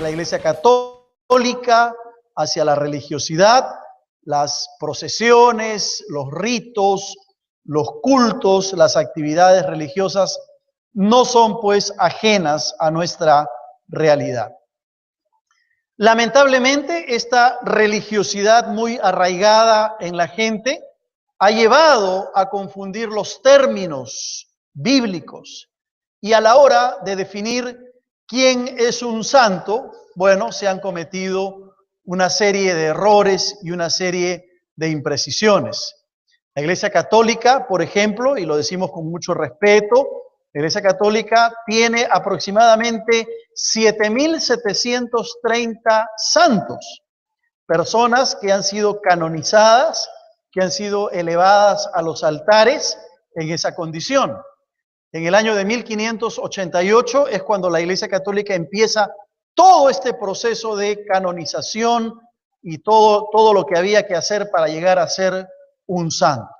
la Iglesia Católica, hacia la religiosidad, las procesiones, los ritos, los cultos, las actividades religiosas no son pues ajenas a nuestra realidad. Lamentablemente, esta religiosidad muy arraigada en la gente ha llevado a confundir los términos bíblicos y a la hora de definir quién es un santo, bueno, se han cometido una serie de errores y una serie de imprecisiones. La Iglesia Católica, por ejemplo, y lo decimos con mucho respeto, la Iglesia Católica tiene aproximadamente 7.730 santos, personas que han sido canonizadas, que han sido elevadas a los altares en esa condición. En el año de 1588 es cuando la Iglesia Católica empieza todo este proceso de canonización y todo lo que había que hacer para llegar a ser un santo.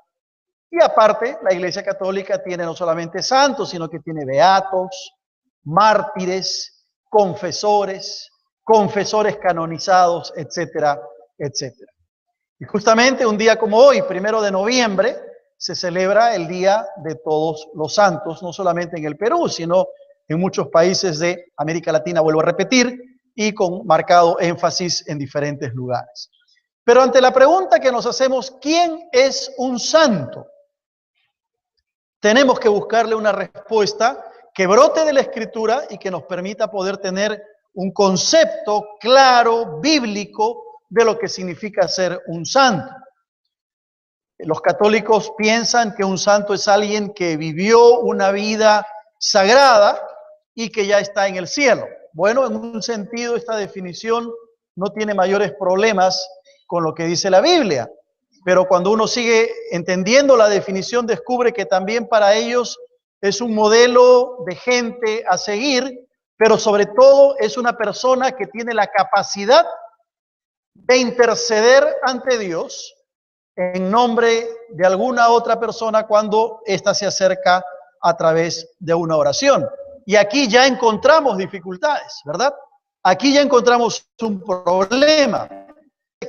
Y aparte, la Iglesia Católica tiene no solamente santos, sino que tiene beatos, mártires, confesores canonizados, etcétera, etcétera. Y justamente un día como hoy, 1 de noviembre, se celebra el Día de Todos los Santos, no solamente en el Perú, sino en muchos países de América Latina, vuelvo a repetir, y con marcado énfasis en diferentes lugares. Pero ante la pregunta que nos hacemos, ¿quién es un santo? Tenemos que buscarle una respuesta que brote de la Escritura y que nos permita poder tener un concepto claro, bíblico, de lo que significa ser un santo. Los católicos piensan que un santo es alguien que vivió una vida sagrada y que ya está en el cielo. Bueno, en un sentido esta definición no tiene mayores problemas con lo que dice la Biblia, pero cuando uno sigue entendiendo la definición descubre que también para ellos es un modelo de gente a seguir, pero sobre todo es una persona que tiene la capacidad de interceder ante Dios en nombre de alguna otra persona cuando ésta se acerca a través de una oración. Y aquí ya encontramos dificultades, ¿verdad? Aquí ya encontramos un problema.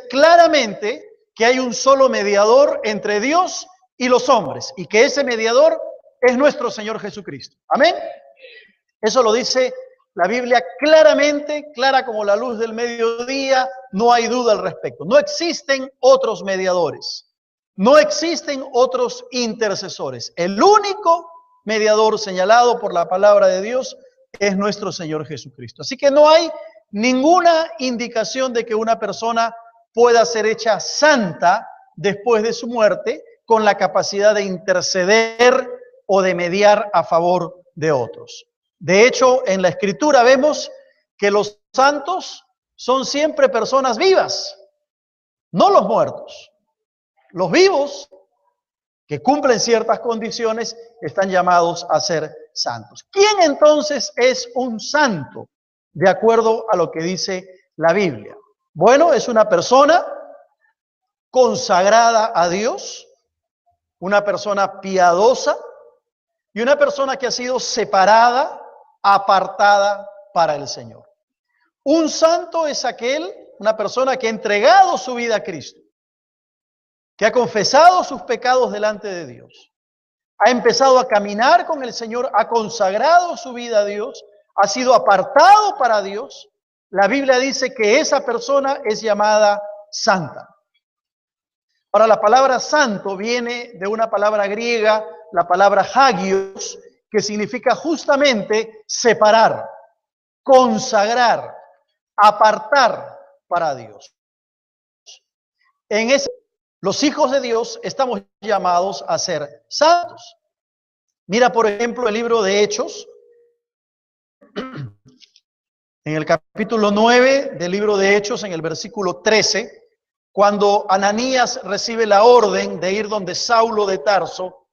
Claramente que hay un solo mediador entre Dios y los hombres, y que ese mediador es nuestro Señor Jesucristo. ¿Amén? Eso lo dice la Biblia claramente, clara como la luz del mediodía, no hay duda al respecto. No existen otros mediadores, no existen otros intercesores. El único mediador señalado por la palabra de Dios es nuestro Señor Jesucristo. Así que no hay ninguna indicación de que una persona pueda ser hecha santa después de su muerte con la capacidad de interceder o de mediar a favor de otros. De hecho, en la Escritura vemos que los santos son siempre personas vivas, no los muertos. Los vivos, que cumplen ciertas condiciones, están llamados a ser santos. ¿Quién entonces es un santo? De acuerdo a lo que dice la Biblia. Bueno, es una persona consagrada a Dios, una persona piadosa y una persona que ha sido separada, apartada para el Señor. Un santo es una persona que ha entregado su vida a Cristo, que ha confesado sus pecados delante de Dios, ha empezado a caminar con el Señor, ha consagrado su vida a Dios, ha sido apartado para Dios. La Biblia dice que esa persona es llamada santa. Ahora, la palabra santo viene de una palabra griega, la palabra hagios, que significa justamente separar, consagrar, apartar para Dios. Los hijos de Dios estamos llamados a ser santos. Mira, por ejemplo, el libro de Hechos, en el capítulo 9 del libro de Hechos, en el versículo 13, cuando Ananías recibe la orden de ir donde Saulo de Tarso,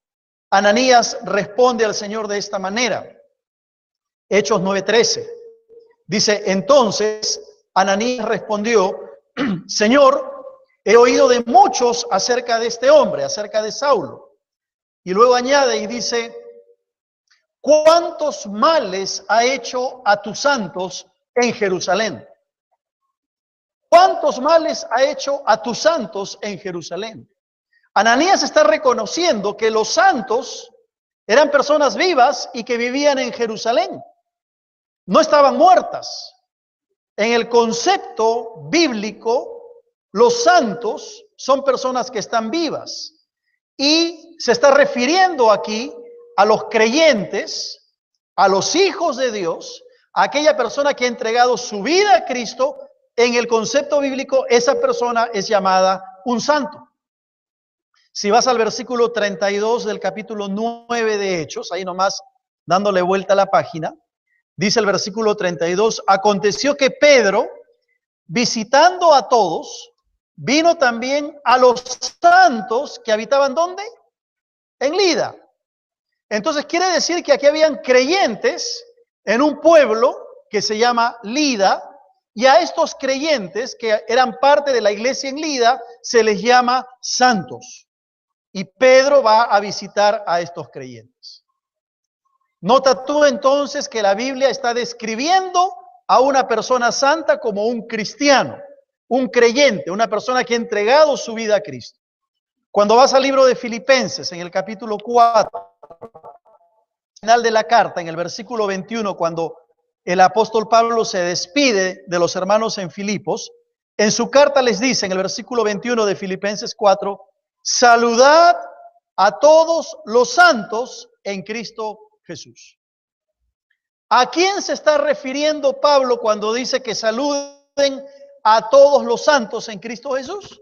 Ananías responde al Señor de esta manera. Hechos 9:13. Dice, entonces Ananías respondió, Señor, he oído de muchos acerca de este hombre, acerca de Saulo. Y luego añade y dice, ¿cuántos males ha hecho a tus santos en Jerusalén? ¿cuántos males ha hecho a tus santos en Jerusalén? Ananías está reconociendo que los santos eran personas vivas y que vivían en Jerusalén. No estaban muertas. En el concepto bíblico, los santos son personas que están vivas. Y se está refiriendo aquí a los creyentes, a los hijos de Dios, a aquella persona que ha entregado su vida a Cristo. En el concepto bíblico, esa persona es llamada un santo. Si vas al versículo 32 del capítulo 9 de Hechos, ahí nomás dándole vuelta a la página, dice el versículo 32, aconteció que Pedro, visitando a todos, vino también a los santos que habitaban ¿dónde? En Lida. Entonces quiere decir que aquí habían creyentes en un pueblo que se llama Lida, y a estos creyentes que eran parte de la iglesia en Lida se les llama santos. Y Pedro va a visitar a estos creyentes. Nota tú entonces que la Biblia está describiendo a una persona santa como un cristiano, un creyente, una persona que ha entregado su vida a Cristo. Cuando vas al libro de Filipenses, en el capítulo 4, final de la carta, en el versículo 21, cuando el apóstol Pablo se despide de los hermanos en Filipos, en su carta les dice, en el versículo 21 de Filipenses 4, saludad a todos los santos en Cristo Jesús. ¿A quién se está refiriendo Pablo cuando dice que saluden a todos los santos en Cristo Jesús?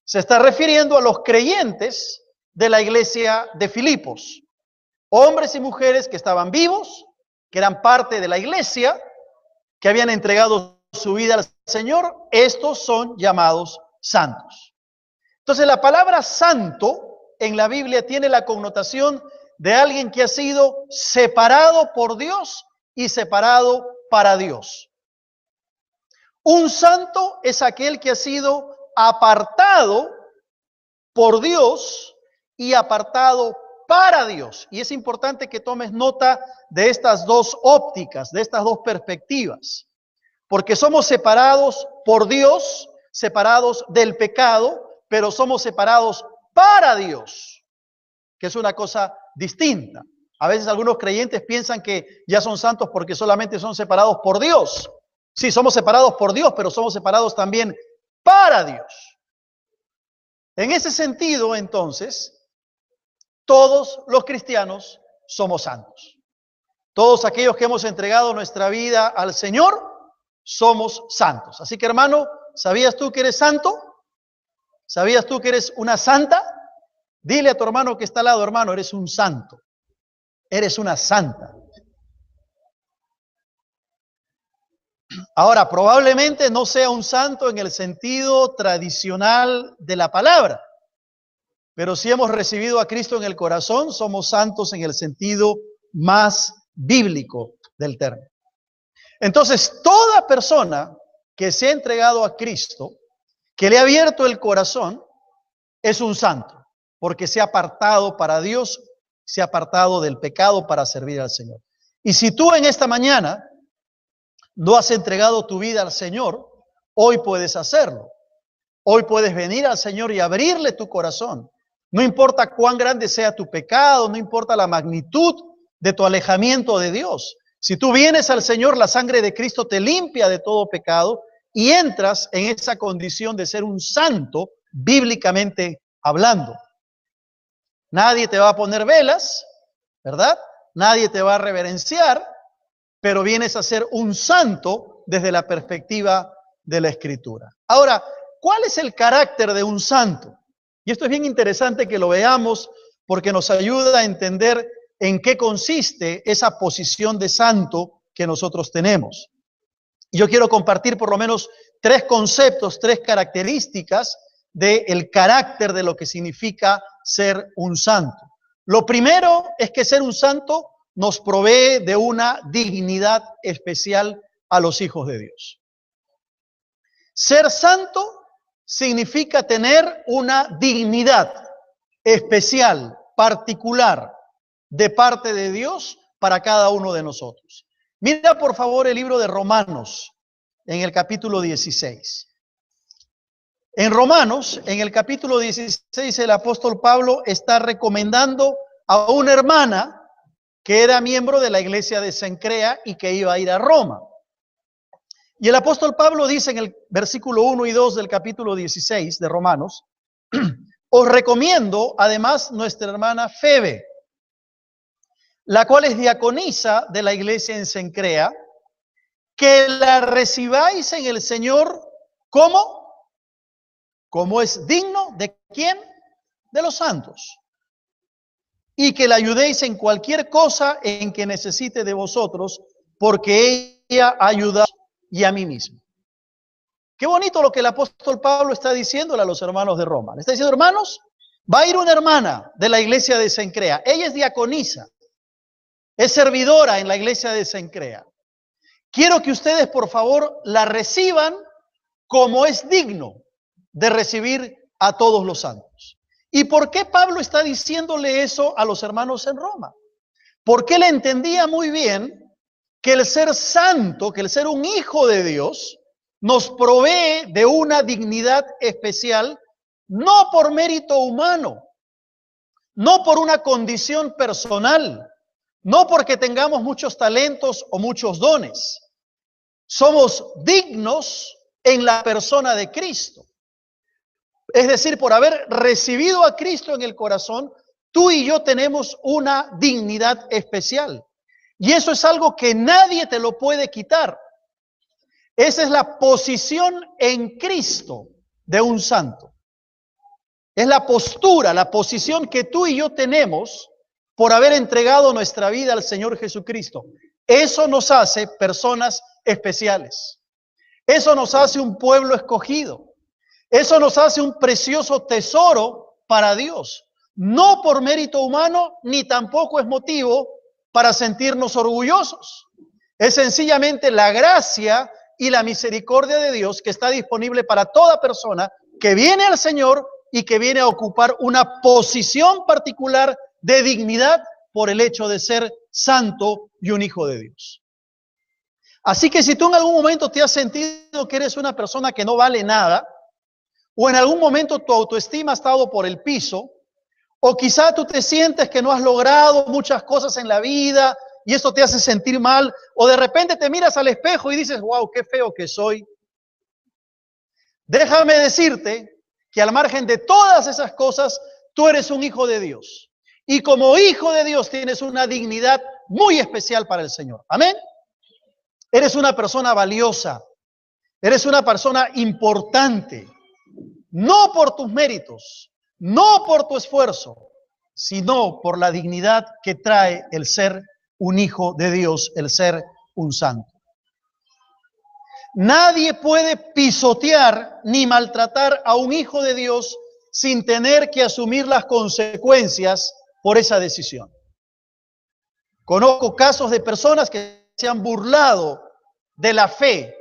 Se está refiriendo a los creyentes de la iglesia de Filipos, hombres y mujeres que estaban vivos, que eran parte de la iglesia, que habían entregado su vida al Señor. Estos son llamados santos. Entonces la palabra santo en la Biblia tiene la connotación de alguien que ha sido separado por Dios y separado para Dios. Un santo es aquel que ha sido apartado por Dios y apartado para Dios. Y es importante que tomes nota de estas dos ópticas, de estas dos perspectivas, porque somos separados por Dios, separados del pecado, pero somos separados para Dios, que es una cosa distinta. A veces algunos creyentes piensan que ya son santos porque solamente son separados por Dios. Sí, somos separados por Dios, pero somos separados también para Dios. En ese sentido, entonces, todos los cristianos somos santos. Todos aquellos que hemos entregado nuestra vida al Señor, somos santos. Así que, hermano, ¿sabías tú que eres santo? ¿Sabías tú que eres una santa? Dile a tu hermano que está al lado, hermano, eres un santo. Eres una santa. Ahora, probablemente no sea un santo en el sentido tradicional de la palabra, pero si hemos recibido a Cristo en el corazón, somos santos en el sentido más bíblico del término. Entonces, toda persona que se ha entregado a Cristo, que le ha abierto el corazón, es un santo, porque se ha apartado para Dios, se ha apartado del pecado para servir al Señor. Y si tú en esta mañana no has entregado tu vida al Señor, hoy puedes hacerlo. Hoy puedes venir al Señor y abrirle tu corazón. No importa cuán grande sea tu pecado, no importa la magnitud de tu alejamiento de Dios. Si tú vienes al Señor, la sangre de Cristo te limpia de todo pecado y entras en esa condición de ser un santo, bíblicamente hablando. Nadie te va a poner velas, ¿verdad? Nadie te va a reverenciar, pero vienes a ser un santo desde la perspectiva de la Escritura. Ahora, ¿cuál es el carácter de un santo? Y esto es bien interesante que lo veamos porque nos ayuda a entender en qué consiste esa posición de santo que nosotros tenemos. Yo quiero compartir por lo menos 3 conceptos, 3 características del carácter de lo que significa ser un santo. Lo primero es que ser un santo nos provee de una dignidad especial a los hijos de Dios. Ser santo significa tener una dignidad especial, particular, de parte de Dios para cada uno de nosotros. Mira por favor el libro de Romanos en el capítulo 16. En Romanos, en el capítulo 16, el apóstol Pablo está recomendando a una hermana que era miembro de la iglesia de Cencrea y que iba a ir a Roma. Y el apóstol Pablo dice en el versículo 1 y 2 del capítulo 16 de Romanos: os recomiendo además nuestra hermana Febe, la cual es diaconisa de la iglesia en Cencrea, que la recibáis en el Señor como es digno de ¿quién? De los santos, y que la ayudéis en cualquier cosa en que necesite de vosotros, porque ella ayuda y a mí mismo. Qué bonito lo que el apóstol Pablo está diciéndole a los hermanos de Roma. Le está diciendo: hermanos, va a ir una hermana de la iglesia de Cencrea. Ella es diaconisa, es servidora en la iglesia de Cencrea. Quiero que ustedes, por favor, la reciban como es digno de recibir a todos los santos. ¿Y por qué Pablo está diciéndole eso a los hermanos en Roma? Porque él entendía muy bien que el ser santo, que el ser un hijo de Dios, nos provee de una dignidad especial, no por mérito humano, no por una condición personal, no porque tengamos muchos talentos o muchos dones. Somos dignos en la persona de Cristo. Es decir, por haber recibido a Cristo en el corazón, tú y yo tenemos una dignidad especial. Y eso es algo que nadie te lo puede quitar. Esa es la posición en Cristo de un santo. Es la postura, la posición que tú y yo tenemos por haber entregado nuestra vida al Señor Jesucristo. Eso nos hace personas especiales. Eso nos hace un pueblo escogido. Eso nos hace un precioso tesoro para Dios. No por mérito humano, ni tampoco es motivo para sentirnos orgullosos. Es sencillamente la gracia y la misericordia de Dios que está disponible para toda persona que viene al Señor y que viene a ocupar una posición particular de dignidad por el hecho de ser santo y un hijo de Dios. Así que si tú en algún momento te has sentido que eres una persona que no vale nada, o en algún momento tu autoestima ha estado por el piso, o quizá tú te sientes que no has logrado muchas cosas en la vida y esto te hace sentir mal, o de repente te miras al espejo y dices: wow, qué feo que soy. Déjame decirte que al margen de todas esas cosas, tú eres un hijo de Dios. Y como hijo de Dios tienes una dignidad muy especial para el Señor. Amén. Eres una persona valiosa. Eres una persona importante. No por tus méritos, no por tu esfuerzo, sino por la dignidad que trae el ser un hijo de Dios, el ser un santo. Nadie puede pisotear ni maltratar a un hijo de Dios sin tener que asumir las consecuencias por esa decisión. Conozco casos de personas que se han burlado de la fe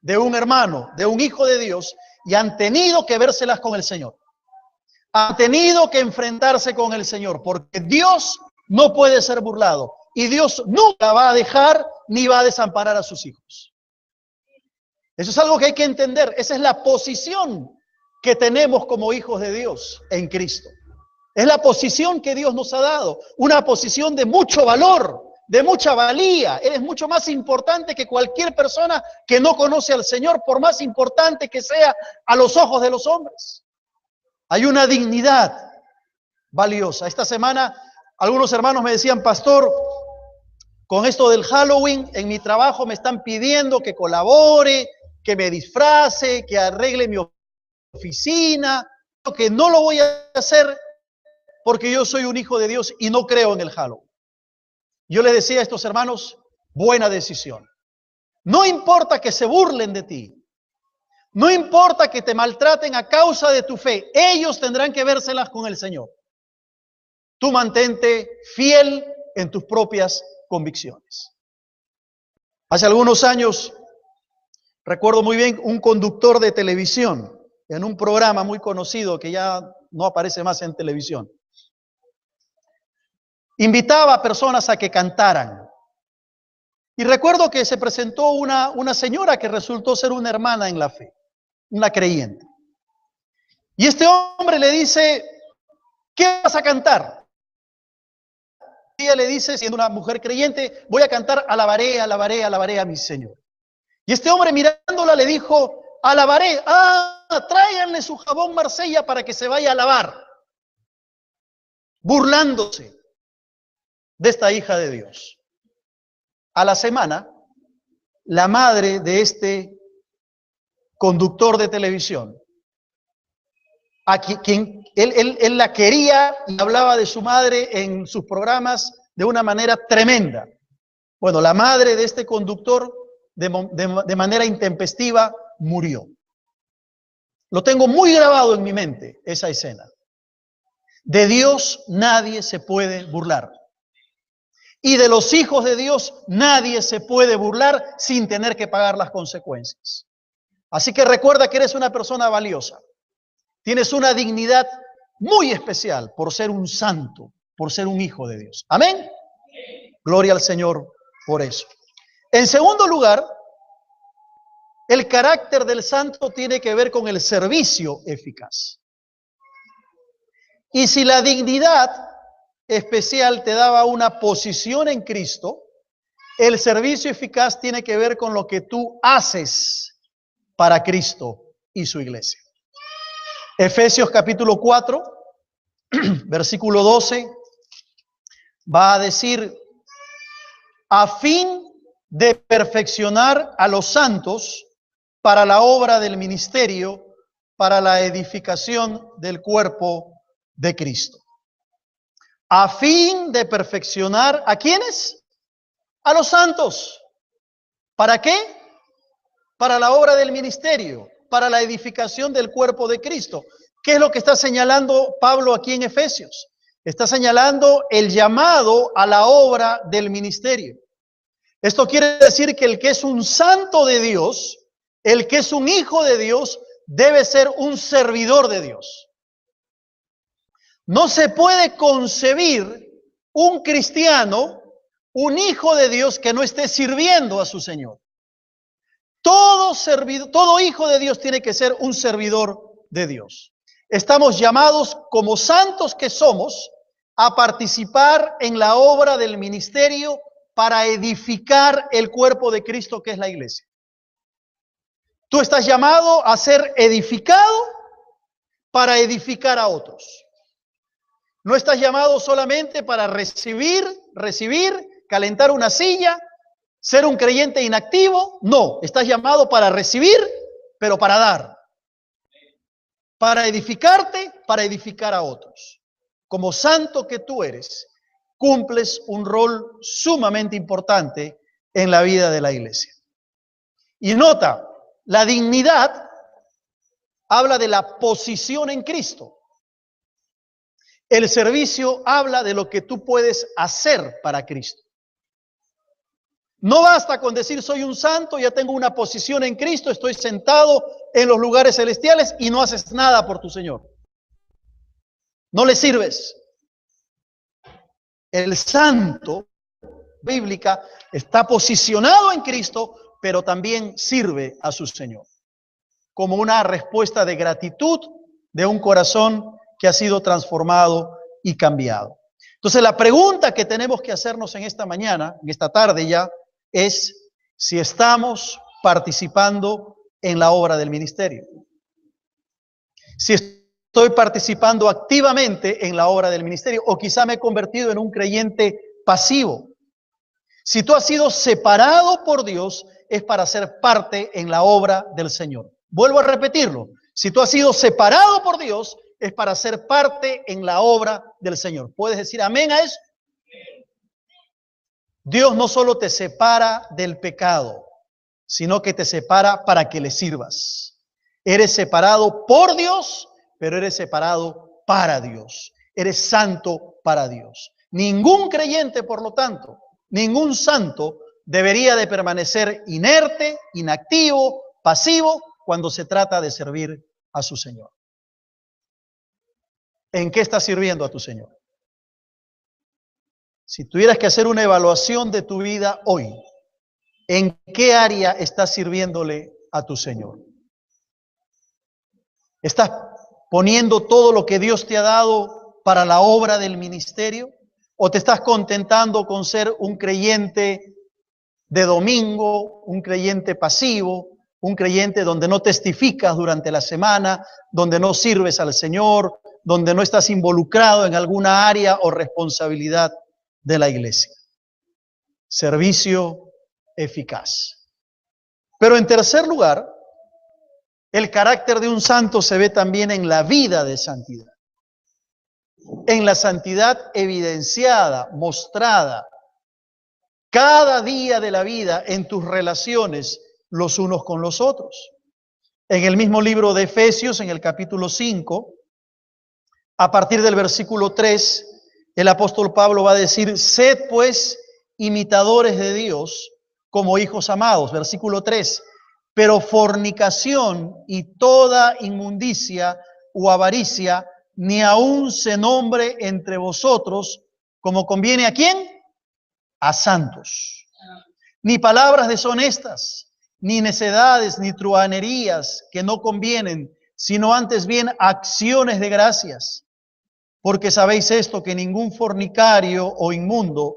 de un hermano, de un hijo de Dios, y han tenido que vérselas con el Señor. Han tenido que enfrentarse con el Señor, porque Dios no puede ser burlado y Dios nunca va a dejar ni va a desamparar a sus hijos. Eso es algo que hay que entender. Esa es la posición que tenemos como hijos de Dios en Cristo. Es la posición que Dios nos ha dado, una posición de mucho valor, de mucha valía. Eres mucho más importante que cualquier persona que no conoce al Señor, por más importante que sea a los ojos de los hombres. Hay una dignidad valiosa. Esta semana algunos hermanos me decían: pastor, con esto del Halloween en mi trabajo me están pidiendo que colabore, que me disfrace, que arregle mi oficina, que no lo voy a hacer porque yo soy un hijo de Dios y no creo en el Halloween. Yo les decía a estos hermanos: buena decisión. No importa que se burlen de ti. No importa que te maltraten a causa de tu fe. Ellos tendrán que vérselas con el Señor. Tú mantente fiel en tus propias convicciones. Hace algunos años, recuerdo muy bien, un conductor de televisión en un programa muy conocido que ya no aparece más en televisión, invitaba a personas a que cantaran. Y recuerdo que se presentó una señora que resultó ser una hermana en la fe, una creyente. Y este hombre le dice, ¿qué vas a cantar? Ella le dice, siendo una mujer creyente, voy a cantar, alabaré, alabaré, alabaré a mi Señor. Y este hombre mirándola le dijo, alabaré, tráiganle su jabón Marsella para que se vaya a lavar. Burlándose de esta hija de Dios. A la semana, la madre de este conductor de televisión, a quien él la quería y hablaba de su madre en sus programas de una manera tremenda. Bueno, la madre de este conductor de manera intempestiva murió. Lo tengo muy grabado en mi mente, esa escena. De Dios nadie se puede burlar. Y de los hijos de Dios nadie se puede burlar sin tener que pagar las consecuencias. Así que recuerda que eres una persona valiosa. Tienes una dignidad muy especial por ser un santo, por ser un hijo de Dios. Amén. Gloria al Señor por eso. En segundo lugar, el carácter del santo tiene que ver con el servicio eficaz. Y si la dignidad especial te daba una posición en Cristo, el servicio eficaz tiene que ver con lo que tú haces para Cristo y su iglesia. Efesios capítulo 4, versículo 12, va a decir, a fin de perfeccionar a los santos para la obra del ministerio, para la edificación del cuerpo de Cristo. A fin de perfeccionar, ¿a quiénes? A los santos. ¿Para qué? Para la obra del ministerio, para la edificación del cuerpo de Cristo. ¿Qué es lo que está señalando Pablo aquí en Efesios? Está señalando el llamado a la obra del ministerio. Esto quiere decir que el que es un santo de Dios, el que es un hijo de Dios, debe ser un servidor de Dios. No se puede concebir un cristiano, un hijo de Dios que no esté sirviendo a su Señor. Todo hijo de Dios tiene que ser un servidor de Dios. Estamos llamados como santos que somos a participar en la obra del ministerio para edificar el cuerpo de Cristo que es la iglesia. Tú estás llamado a ser edificado para edificar a otros. No estás llamado solamente para recibir, calentar una silla, ser un creyente inactivo. No, estás llamado para recibir, pero para dar. Para edificarte, para edificar a otros. Como santo que tú eres, cumples un rol sumamente importante en la vida de la iglesia. Y nota, la dignidad habla de la posición en Cristo. El servicio habla de lo que tú puedes hacer para Cristo. No basta con decir soy un santo, ya tengo una posición en Cristo, estoy sentado en los lugares celestiales y no haces nada por tu Señor. No le sirves. El santo bíblica está posicionado en Cristo, pero también sirve a su Señor. Como una respuesta de gratitud de un corazón que ha sido transformado y cambiado. Entonces la pregunta que tenemos que hacernos en esta mañana, en esta tarde ya, es si estamos participando en la obra del ministerio. Si estoy participando activamente en la obra del ministerio o quizá me he convertido en un creyente pasivo. Si tú has sido separado por Dios, es para ser parte en la obra del Señor. Vuelvo a repetirlo. Si tú has sido separado por Dios, es para ser parte en la obra del Señor. ¿Puedes decir amén a eso? Dios no solo te separa del pecado, sino que te separa para que le sirvas. Eres separado por Dios, pero eres separado para Dios. Eres santo para Dios. Ningún creyente, por lo tanto, ningún santo debería de permanecer inerte, inactivo, pasivo, cuando se trata de servir a su Señor. ¿En qué estás sirviendo a tu Señor? Si tuvieras que hacer una evaluación de tu vida hoy, ¿en qué área estás sirviéndole a tu Señor? ¿Estás poniendo todo lo que Dios te ha dado para la obra del ministerio? ¿O te estás contentando con ser un creyente de domingo, un creyente pasivo, un creyente donde no testificas durante la semana, donde no sirves al Señor, donde no estás involucrado en alguna área o responsabilidad de la iglesia? Servicio eficaz. Pero en tercer lugar, el carácter de un santo se ve también en la vida de santidad. En la santidad evidenciada, mostrada, cada día de la vida en tus relaciones los unos con los otros. En el mismo libro de Efesios, en el capítulo 5, a partir del versículo 3, el apóstol Pablo va a decir: sed pues imitadores de Dios como hijos amados. Versículo 3, pero fornicación y toda inmundicia o avaricia ni aun se nombre entre vosotros, como conviene ¿a quién? A santos. Ni palabras deshonestas, ni necedades, ni truhanerías que no convienen, sino antes bien acciones de gracias. Porque sabéis esto, que ningún fornicario o inmundo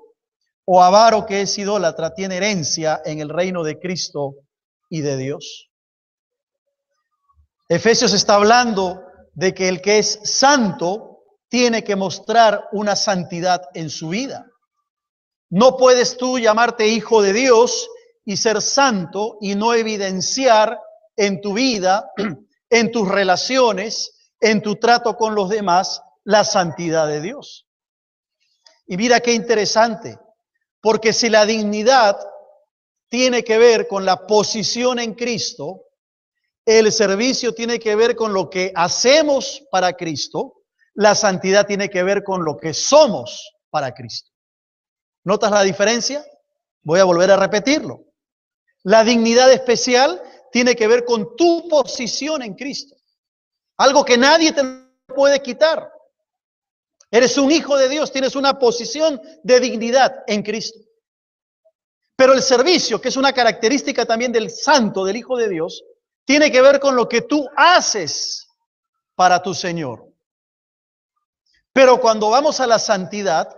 o avaro que es idólatra tiene herencia en el reino de Cristo y de Dios. Efesios está hablando de que el que es santo tiene que mostrar una santidad en su vida. No puedes tú llamarte hijo de Dios y ser santo y no evidenciar en tu vida, en tus relaciones, en tu trato con los demás, la santidad de Dios. Y mira qué interesante, porque si la dignidad tiene que ver con la posición en Cristo, el servicio tiene que ver con lo que hacemos para Cristo, la santidad tiene que ver con lo que somos para Cristo. ¿Notas la diferencia? Voy a volver a repetirlo. La dignidad especial tiene que ver con tu posición en Cristo. Algo que nadie te puede quitar. Eres un hijo de Dios, tienes una posición de dignidad en Cristo. Pero el servicio, que es una característica también del santo, del Hijo de Dios, tiene que ver con lo que tú haces para tu Señor. Pero cuando vamos a la santidad,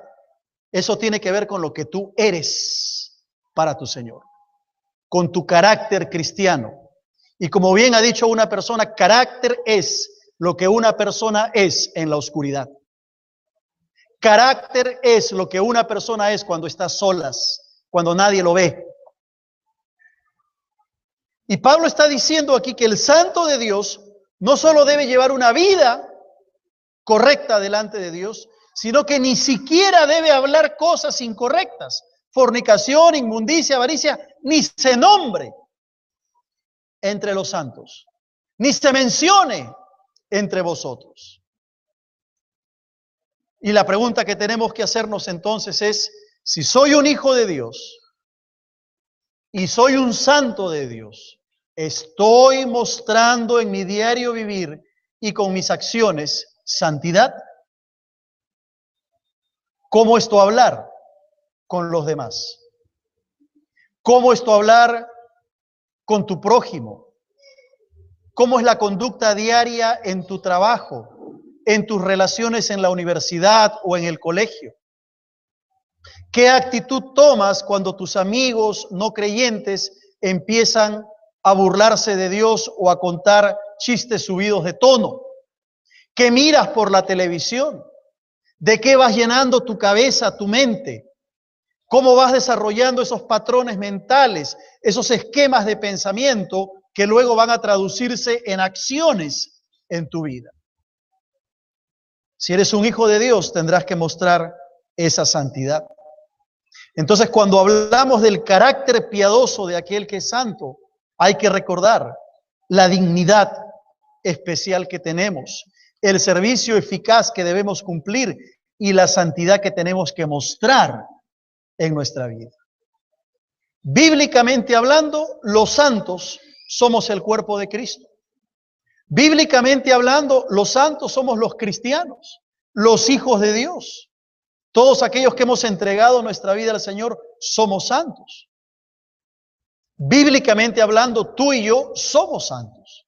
eso tiene que ver con lo que tú eres para tu Señor, con tu carácter cristiano. Y como bien ha dicho una persona, carácter es lo que una persona es en la oscuridad. Carácter es lo que una persona es cuando está solas, cuando nadie lo ve. Y Pablo está diciendo aquí que el santo de Dios no solo debe llevar una vida correcta delante de Dios, sino que ni siquiera debe hablar cosas incorrectas. Fornicación, inmundicia, avaricia, ni se nombre entre los santos, ni se mencione entre vosotros. Y la pregunta que tenemos que hacernos entonces es: si soy un hijo de Dios y soy un santo de Dios, ¿estoy mostrando en mi diario vivir y con mis acciones santidad? ¿Cómo es tu hablar con los demás? ¿Cómo es tu hablar con tu prójimo? ¿Cómo es la conducta diaria en tu trabajo, en tus relaciones en la universidad o en el colegio? ¿Qué actitud tomas cuando tus amigos no creyentes empiezan a burlarse de Dios o a contar chistes subidos de tono? ¿Qué miras por la televisión? ¿De qué vas llenando tu cabeza, tu mente? ¿Cómo vas desarrollando esos patrones mentales, esos esquemas de pensamiento que luego van a traducirse en acciones en tu vida? Si eres un hijo de Dios, tendrás que mostrar esa santidad. Entonces, cuando hablamos del carácter piadoso de aquel que es santo, hay que recordar la dignidad especial que tenemos, el servicio eficaz que debemos cumplir y la santidad que tenemos que mostrar en nuestra vida. Bíblicamente hablando, los santos somos el cuerpo de Cristo. Bíblicamente hablando, los santos somos los cristianos, los hijos de Dios. Todos aquellos que hemos entregado nuestra vida al Señor somos santos. Bíblicamente hablando, tú y yo somos santos.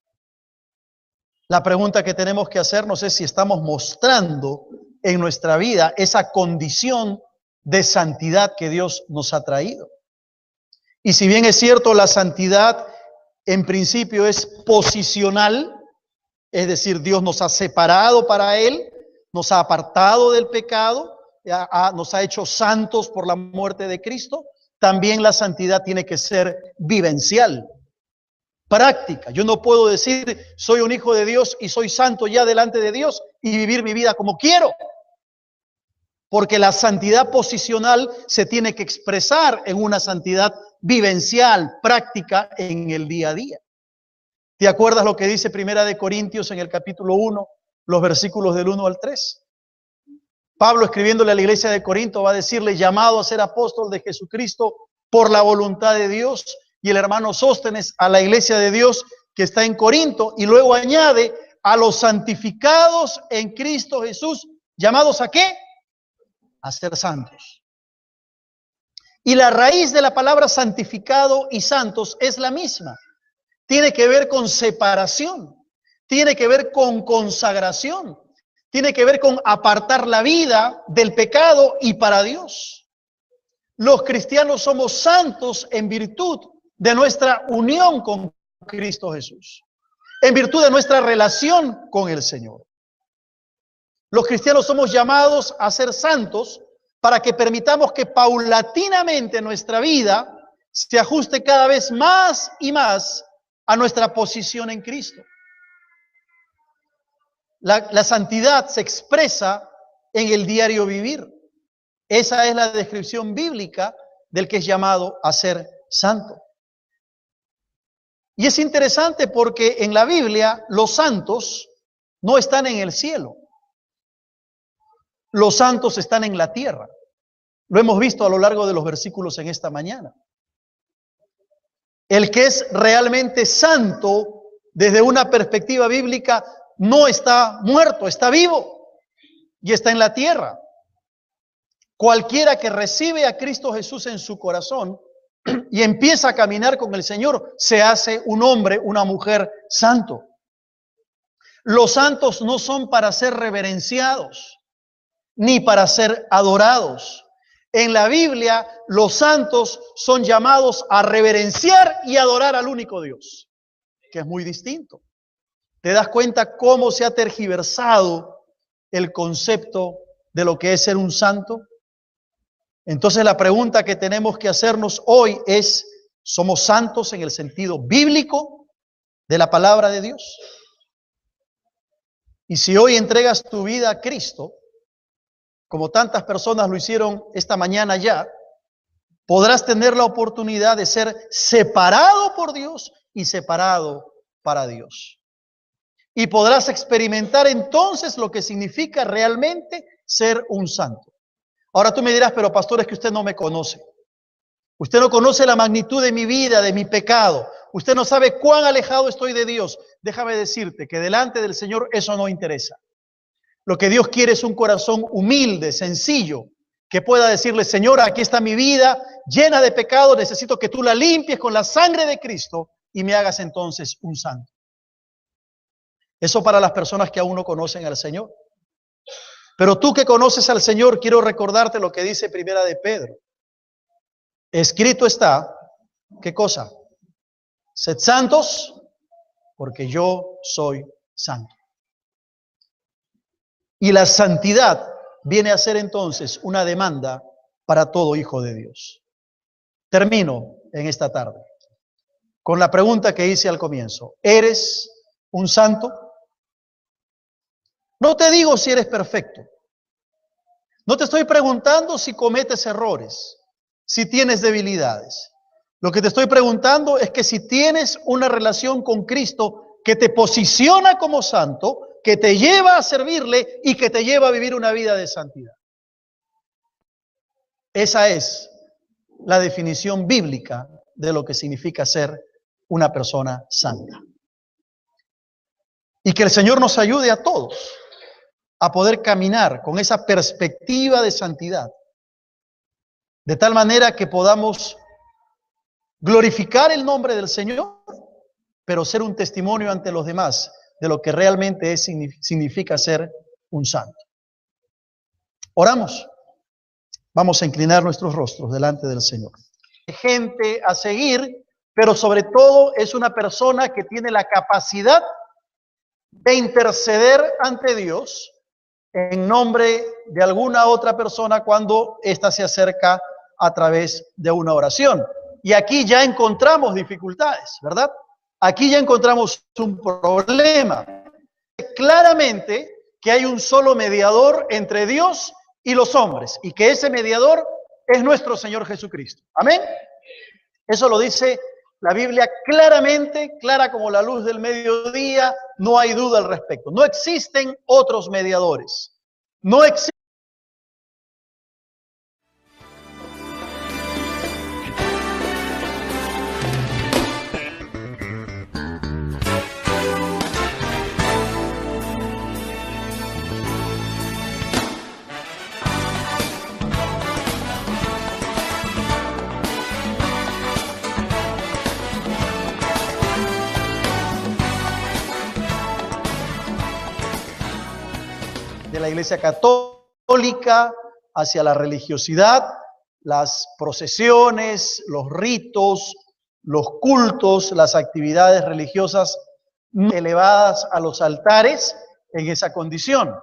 La pregunta que tenemos que hacernos es si estamos mostrando en nuestra vida esa condición de santidad que Dios nos ha traído. Y si bien es cierto, la santidad en principio es posicional, es decir, Dios nos ha separado para Él, nos ha apartado del pecado, nos ha hecho santos por la muerte de Cristo, también la santidad tiene que ser vivencial, práctica. Yo no puedo decir soy un hijo de Dios y soy santo ya delante de Dios y vivir mi vida como quiero, porque la santidad posicional se tiene que expresar en una santidad vivencial, práctica en el día a día. ¿Te acuerdas lo que dice Primera de Corintios en el capítulo 1, los versículos del 1 al 3? Pablo, escribiéndole a la iglesia de Corinto, va a decirle: llamado a ser apóstol de Jesucristo por la voluntad de Dios. Y el hermano Sóstenes a la iglesia de Dios que está en Corinto, y luego añade: a los santificados en Cristo Jesús, ¿llamados a qué? A ser santos. Y la raíz de la palabra santificado y santos es la misma. Tiene que ver con separación, tiene que ver con consagración, tiene que ver con apartar la vida del pecado y para Dios. Los cristianos somos santos en virtud de nuestra unión con Cristo Jesús, en virtud de nuestra relación con el Señor. Los cristianos somos llamados a ser santos para que permitamos que paulatinamente nuestra vida se ajuste cada vez más y más a nuestra posición en Cristo. La santidad se expresa en el diario vivir. Esa es la descripción bíblica del que es llamado a ser santo. Y es interesante porque en la Biblia los santos no están en el cielo. Los santos están en la tierra. Lo hemos visto a lo largo de los versículos en esta mañana. El que es realmente santo desde una perspectiva bíblica no está muerto, está vivo y está en la tierra. Cualquiera que recibe a Cristo Jesús en su corazón y empieza a caminar con el Señor, se hace un hombre, una mujer santo. Los santos no son para ser reverenciados, ni para ser adorados. En la Biblia, los santos son llamados a reverenciar y adorar al único Dios, que es muy distinto. ¿Te das cuenta cómo se ha tergiversado el concepto de lo que es ser un santo? Entonces la pregunta que tenemos que hacernos hoy es: ¿somos santos en el sentido bíblico de la palabra de Dios? Y si hoy entregas tu vida a Cristo, como tantas personas lo hicieron esta mañana ya, podrás tener la oportunidad de ser separado por Dios y separado para Dios. Y podrás experimentar entonces lo que significa realmente ser un santo. Ahora tú me dirás: pero pastor, es que usted no me conoce. Usted no conoce la magnitud de mi vida, de mi pecado. Usted no sabe cuán alejado estoy de Dios. Déjame decirte que delante del Señor eso no interesa. Lo que Dios quiere es un corazón humilde, sencillo, que pueda decirle: Señor, aquí está mi vida llena de pecado, necesito que tú la limpies con la sangre de Cristo y me hagas entonces un santo. Eso para las personas que aún no conocen al Señor. Pero tú que conoces al Señor, quiero recordarte lo que dice Primera de Pedro. Escrito está, ¿qué cosa? Sed santos, porque yo soy santo. Y la santidad viene a ser entonces una demanda para todo hijo de Dios. Termino en esta tarde con la pregunta que hice al comienzo: ¿eres un santo? No te digo si eres perfecto. No te estoy preguntando si cometes errores, si tienes debilidades. Lo que te estoy preguntando es que si tienes una relación con Cristo que te posiciona como santo, que te lleva a servirle y que te lleva a vivir una vida de santidad. Esa es la definición bíblica de lo que significa ser una persona santa. Y que el Señor nos ayude a todos a poder caminar con esa perspectiva de santidad, de tal manera que podamos glorificar el nombre del Señor, pero ser un testimonio ante los demás de lo que realmente significa ser un santo. Oramos. Vamos a inclinar nuestros rostros delante del Señor. Gente a seguir, pero sobre todo es una persona que tiene la capacidad de interceder ante Dios en nombre de alguna otra persona cuando ésta se acerca a través de una oración. Y aquí ya encontramos dificultades, ¿verdad? Aquí ya encontramos un problema. Claramente que hay un solo mediador entre Dios y los hombres, y que ese mediador es nuestro Señor Jesucristo. Amén. Eso lo dice la Biblia claramente, clara como la luz del mediodía, no hay duda al respecto. No existen otros mediadores. No existe. De la Iglesia Católica hacia la religiosidad, las procesiones, los ritos, los cultos, las actividades religiosas elevadas a los altares en esa condición.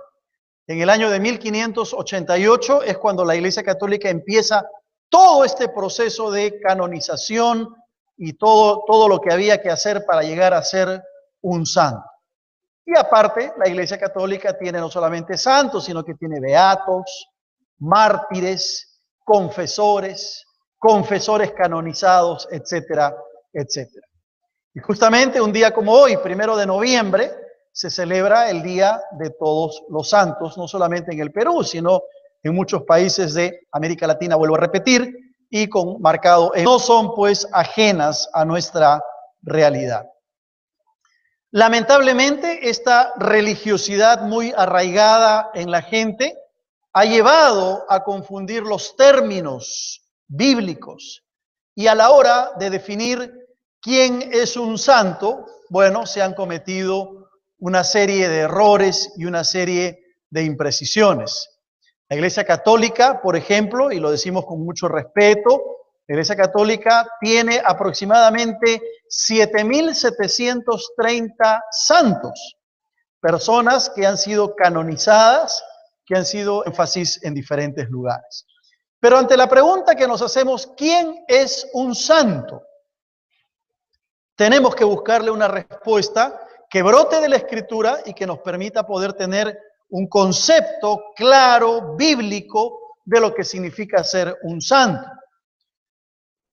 En el año de 1588 es cuando la Iglesia Católica empieza todo este proceso de canonización y todo lo que había que hacer para llegar a ser un santo. Y aparte, la Iglesia Católica tiene no solamente santos, sino que tiene beatos, mártires, confesores canonizados, etcétera, etcétera. Y justamente un día como hoy, 1 de noviembre, se celebra el Día de Todos los Santos, no solamente en el Perú, sino en muchos países de América Latina, vuelvo a repetir, y marcado, no son pues ajenas a nuestra realidad. Lamentablemente, esta religiosidad muy arraigada en la gente ha llevado a confundir los términos bíblicos y a la hora de definir quién es un santo, bueno, se han cometido una serie de errores y una serie de imprecisiones. La Iglesia Católica, por ejemplo, y lo decimos con mucho respeto, la Iglesia Católica tiene aproximadamente 7.730 santos, personas que han sido canonizadas, que han sido énfasis en diferentes lugares. Pero ante la pregunta que nos hacemos, ¿quién es un santo? Tenemos que buscarle una respuesta que brote de la Escritura y que nos permita poder tener un concepto claro, bíblico, de lo que significa ser un santo.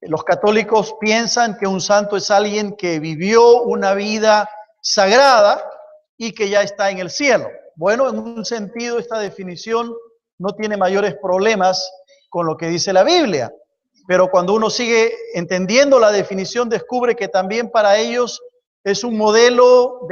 Los católicos piensan que un santo es alguien que vivió una vida sagrada y que ya está en el cielo. Bueno, en un sentido esta definición no tiene mayores problemas con lo que dice la Biblia, pero cuando uno sigue entendiendo la definición descubre que también para ellos es un modelo de